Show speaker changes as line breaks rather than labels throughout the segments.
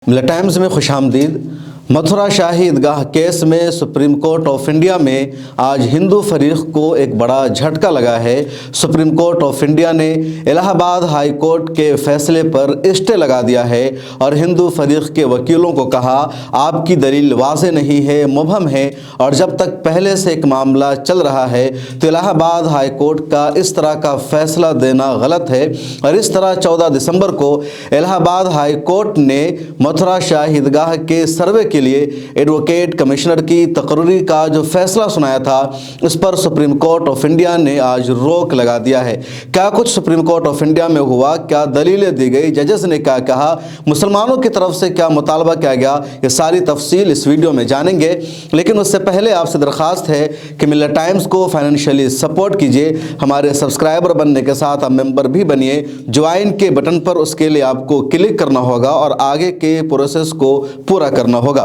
मिला टाइम्स में खुश आमदीद। मथुरा शाही ईदगाह केस में सुप्रीम कोर्ट ऑफ इंडिया में आज हिंदू फरीक को एक बड़ा झटका लगा है। सुप्रीम कोर्ट ऑफ इंडिया ने इलाहाबाद हाई कोर्ट के फैसले पर स्टे लगा दिया है और हिंदू फरीक के वकीलों को कहा आपकी दलील वाज़ेह नहीं है, मुबहम है और जब तक पहले से एक मामला चल रहा है तो इलाहाबाद हाई कोर्ट का इस तरह का फैसला देना गलत है। और इस तरह 14 दिसंबर को इलाहाबाद हाई कोर्ट ने मथुरा शाही ईदगाह के सर्वे के लिए एडवोकेट कमिश्नर की तकर्री का जो फैसला सुनाया था उस पर सुप्रीम कोर्ट ऑफ इंडिया ने आज रोक लगा दिया है। क्या कुछ सुप्रीम कोर्ट ऑफ इंडिया में हुआ, क्या दलीलें दी गई, जजेस ने क्या कहा, मुसलमानों की तरफ से क्या मुतालबा किया गया, ये सारी तफसील इस वीडियो में जानेंगे। लेकिन उससे पहले आपसे दरख्वास्त है कि मिला टाइम्स को फाइनेंशियली सपोर्ट कीजिए। हमारे सब्सक्राइबर बनने के साथ आप मेंबर भी बनिए। ज्वाइन के बटन पर उसके लिए आपको क्लिक करना होगा और आगे के प्रोसेस को पूरा करना होगा।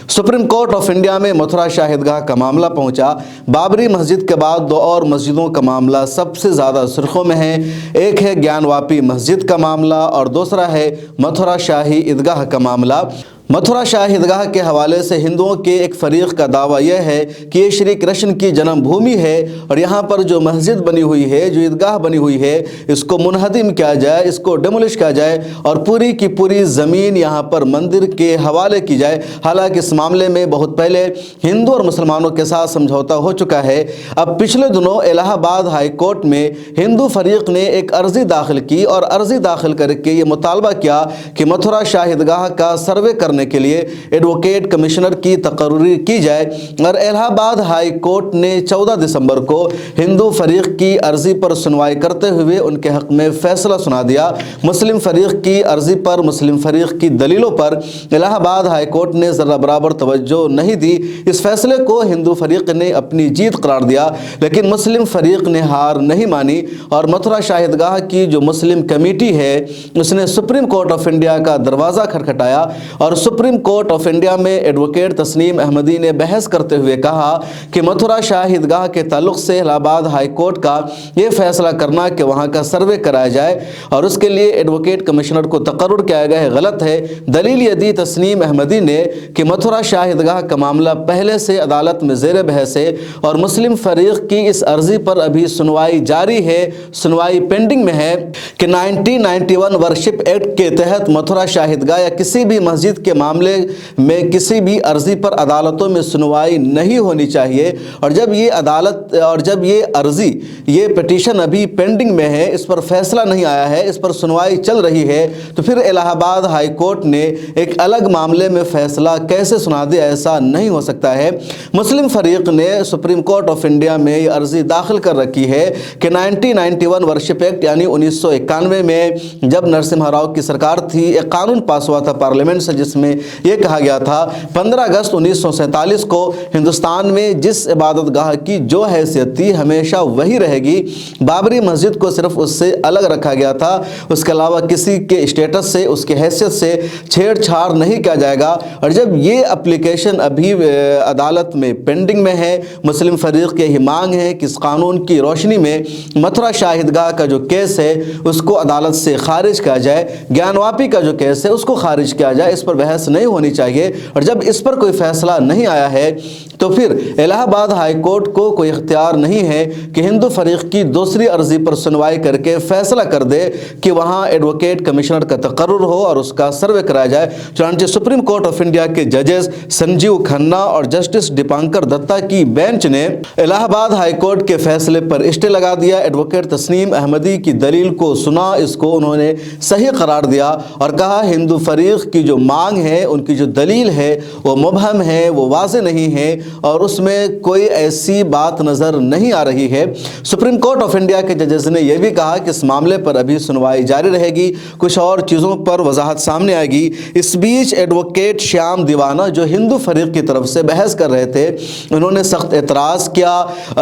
सुप्रीम कोर्ट ऑफ इंडिया में मथुरा शाही ईदगाह का मामला पहुंचा। बाबरी मस्जिद के बाद दो और मस्जिदों का मामला सबसे ज़्यादा सुर्खों में है। एक है ज्ञानवापी मस्जिद का मामला और दूसरा है मथुरा शाही ईदगाह का मामला। मथुरा शाही ईदगाह के हवाले से हिंदुओं के एक फरीक का दावा यह है कि ये श्री कृष्ण की जन्मभूमि है और यहाँ पर जो मस्जिद बनी हुई है, जो ईदगाह बनी हुई है, इसको मुनहदिम किया जाए, इसको डेमोलिश किया जाए और पूरी की पूरी ज़मीन यहाँ पर मंदिर के हवाले की जाए। हालांकि इस मामले में बहुत पहले हिंदू और मुसलमानों के साथ समझौता हो चुका है। अब पिछले दिनों इलाहाबाद हाई कोर्ट में हिंदू फरीक ने एक अर्ज़ी दाखिल की और अर्ज़ी दाखिल करके ये मुतालबा किया कि मथुरा शाही ईदगाह का सर्वे करने के लिए एडवोकेट कमिश्नर की तकर्री की जाए। और इलाहाबाद हाई कोर्ट ने 14 दिसंबर को हिंदू फरीक की अर्जी पर सुनवाई करते हुए उनके हक में फैसला सुना दिया। मुस्लिम फरीक की अर्जी पर, मुस्लिम फरीक की दलीलों पर इलाहाबाद हाई कोर्ट ने ज़रा बराबर तवज्जो नहीं दी। इस फैसले को हिंदू फरीक ने अपनी जीत करार दिया, लेकिन मुस्लिम फरीक ने हार नहीं मानी और मथुरा शाही ईदगाह की जो मुस्लिम कमेटी है उसने सुप्रीम कोर्ट ऑफ इंडिया का दरवाज़ा खटखटाया और सुप्रीम कोर्ट ऑफ इंडिया में एडवोकेट तस्नीम अहमदी ने बहस करते हुए कहा कि मथुरा शाही ईदगाह के ताल्लुक से इलाहाबाद हाई कोर्ट का ये फैसला करना कि वहाँ का सर्वे कराया जाए और उसके लिए एडवोकेट कमिश्नर को तकर्रुर किया गया है, गलत है। दलील ये दी तस्नीम अहमदी ने कि मथुरा शाही ईदगाह का मामला पहले से अदालत में ज़ेर बहस है और मुस्लिम फरीक की इस अर्जी पर अभी सुनवाई जारी है, सुनवाई पेंडिंग में है कि 1991 वर्शिप एक्ट के तहत मथुरा शाही ईदगाह या किसी भी मस्जिद के मामले में किसी भी अर्जी पर अदालतों में सुनवाई नहीं होनी चाहिए। और जब ये अदालत और जब ये अर्जी, ये पिटीशन अभी पेंडिंग में है, इस पर फैसला नहीं आया है, इस पर सुनवाई चल रही है, तो फिर इलाहाबाद हाई कोर्ट ने एक अलग मामले में फैसला कैसे सुना दिया? ऐसा नहीं हो सकता है। मुस्लिम फरीक ने सुप्रीम कोर्ट ऑफ इंडिया में ये अर्जी दाखिल कर रखी है कि 1991 वर्शिप एक्ट यानी 1991 में जब नरसिम्हा राव की सरकार थी, एक कानून पास हुआ था पार्लियामेंट से जिसमें यह कहा गया था 15 अगस्त 1947 को हिंदुस्तान में जिस इबादत गाह की जो हैसियत थी हमेशा वही रहेगी। बाबरी मस्जिद को सिर्फ उससे अलग रखा गया था, उसके अलावा किसी के स्टेटस से, उसके हैसियत से छेड़छाड़ नहीं किया जाएगा। और जब ये एप्लीकेशन अभी अदालत में पेंडिंग में है, मुस्लिम फरीक की यही मांग है कि इस कानून की रोशनी में मथुरा शाही ईदगाह का जो केस है उसको अदालत से खारिज किया जाए, ज्ञानवापी का जो केस है उसको खारिज किया जाए, इस पर बहस नहीं होनी चाहिए। और जब इस पर कोई फैसला नहीं आया है तो फिर इलाहाबाद हाई कोर्ट को कोई इख्तियार नहीं है कि हिंदू फरीक की दूसरी अर्जी पर सुनवाई करके फैसला कर दे कि वहाँ एडवोकेट कमिश्नर का तकर्रुर हो और उसका सर्वे कराया जाए। चुनांचे सुप्रीम कोर्ट ऑफ इंडिया के जजेस संजीव खन्ना और जस्टिस दीपांकर दत्ता की बेंच ने इलाहाबाद हाई कोर्ट के फैसले पर स्टे लगा दिया। एडवोकेट तस्नीम अहमदी की दलील को सुना, इसको उन्होंने सही करार दिया और कहा हिंदू फरीक की जो मांग है, उनकी जो दलील है वो मुबहम है, वो वाज़ेह नहीं है और उसमें कोई ऐसी बात नज़र नहीं आ रही है। सुप्रीम कोर्ट ऑफ इंडिया के जजेस ने यह भी कहा कि इस मामले पर अभी सुनवाई जारी रहेगी, कुछ और चीज़ों पर वजाहत सामने आएगी। इस बीच एडवोकेट श्याम दीवाना जो हिंदू फरीक की तरफ से बहस कर रहे थे, उन्होंने सख्त एतराज़ किया।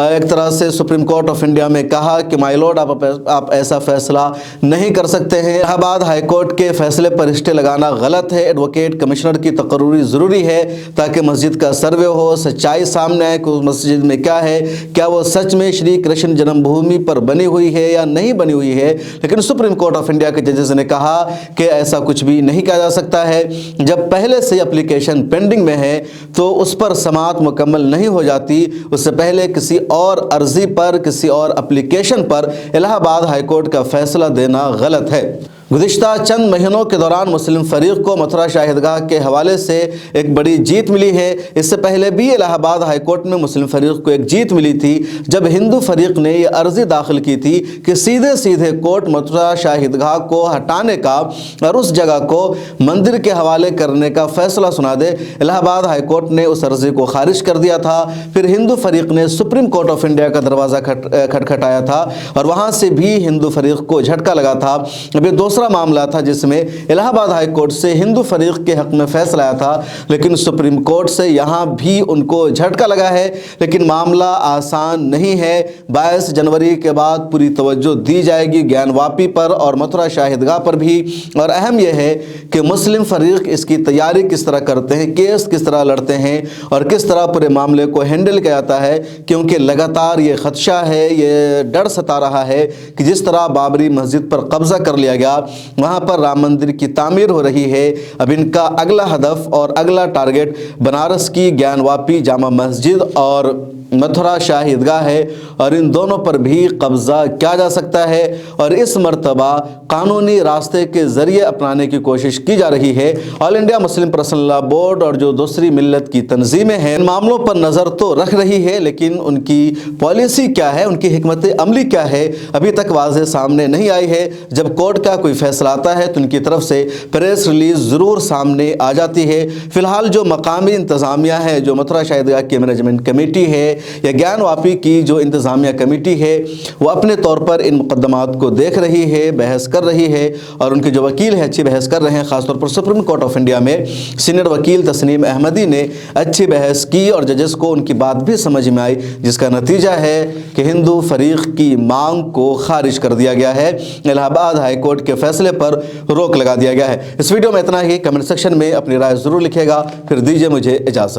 एक तरह से सुप्रीम कोर्ट ऑफ इंडिया में कहा कि माय लॉर्ड आप ऐसा फैसला नहीं कर सकते हैं। इलाहाबाद हाई कोर्ट के फैसले पर स्टे लगाना गलत है। एडवोकेट ٹارگیٹ کمشنر کی تقرری ضروری ہے تاکہ مسجد کا سروے ہو، سچائی سامنے آئے کہ اس مسجد میں کیا ہے، کیا وہ سچ میں شری کرشن جنم بھومی پر بنی ہوئی ہے یا نہیں بنی ہوئی ہے۔ لیکن سپریم کورٹ آف انڈیا کے ججز نے کہا کہ ایسا کچھ بھی نہیں کہا جا سکتا ہے۔ جب پہلے سے اپلیکیشن پینڈنگ میں ہے تو اس پر سماعت مکمل نہیں ہو جاتی، اس سے پہلے کسی اور عرضی پر، کسی اور اپلیکیشن پر الہ آباد ہائی کورٹ کا فیصلہ دینا غلط ہے۔ گزشتہ چند مہینوں کے دوران مسلم فریق کو متھرا شاہد گاہ کے حوالے سے ایک بڑی جیت ملی ہے۔ اس سے پہلے بھی الہ آباد ہائی کورٹ میں مسلم فریق کو ایک جیت ملی تھی جب ہندو فریق نے یہ عرضی داخل کی تھی کہ سیدھے کورٹ متھرا شاہد گاہ کو ہٹانے کا اور اس جگہ کو مندر کے حوالے کرنے کا فیصلہ سنا دے۔ الہ آباد ہائی کورٹ نے اس عرضی کو خارج کر دیا تھا۔ پھر ہندو فریق نے سپریم کورٹ آف انڈیا کا دروازہ کھٹکھٹایا تھا اور وہاں سے بھی ہندو فریق کو جھٹکا لگا تھا۔ ابھی دوسرا معاملہ تھا جس میں الہ آباد ہائی کورٹ سے ہندو فریق کے حق میں فیصلہ آیا تھا، لیکن سپریم کورٹ سے یہاں بھی ان کو جھٹکا لگا ہے۔ لیکن معاملہ آسان نہیں ہے۔ 22 جنوری کے بعد پوری توجہ دی جائے گی گیان واپی پر اور متھرا شاہد گاہ پر بھی، اور اہم یہ ہے کہ مسلم فریق اس کی تیاری کس طرح کرتے ہیں، کیس کس طرح لڑتے ہیں اور کس طرح پورے معاملے کو ہینڈل کیا جاتا ہے، کیونکہ لگاتار یہ خدشہ ہے، یہ ڈر ستا رہا ہے کہ جس طرح بابری مسجد پر قبضہ کر لیا گیا، وہاں پر رام مندر کی تعمیر ہو رہی ہے۔ اب ان کا اگلا ہدف اور اگلا ٹارگٹ بنارس کی گیان واپی جامع مسجد اور متھرا شاہد گاہ ہے، اور ان دونوں پر بھی قبضہ کیا جا سکتا ہے، اور اس مرتبہ قانونی راستے کے ذریعے اپنانے کی کوشش کی جا رہی ہے۔ آل انڈیا مسلم پرسنل لا بورڈ اور جو دوسری ملت کی تنظیمیں ہیں ان معاملوں پر نظر تو رکھ رہی ہے، لیکن ان کی پالیسی کیا ہے، ان کی حکمت عملی کیا ہے، ابھی تک واضح سامنے نہیں آئی ہے۔ جب کورٹ کا کوئی فیصلہ آتا ہے تو ان کی طرف سے پریس ریلیز ضرور سامنے آ جاتی ہے۔ فی الحال جو مقامی انتظامیہ ہے، جو متھرا شاہد گاہ کی مینجمنٹ کمیٹی ہے یا گیان واپی کی جو انتظامیہ کمیٹی ہے، وہ اپنے طور پر ان مقدمات کو دیکھ رہی ہے، بحث کر رہی ہے، اور ان کے جو وکیل ہیں اچھی بحث کر رہے ہیں۔ خاص طور پر سپریم کورٹ آف انڈیا میں سینئر وکیل تسنیم احمدی نے اچھی بحث کی اور ججز کو ان کی بات بھی سمجھ میں آئی، جس کا نتیجہ ہے کہ ہندو فریق کی مانگ کو خارج کر دیا گیا ہے۔ الہ آباد ہائی کورٹ کے فیصلے پر روک لگا دیا گیا ہے۔ اس ویڈیو میں اتنا ہی۔ کمنٹ سیکشن میں اپنی رائے ضرور لکھیے گا، پھر دیجیے مجھے اجازت۔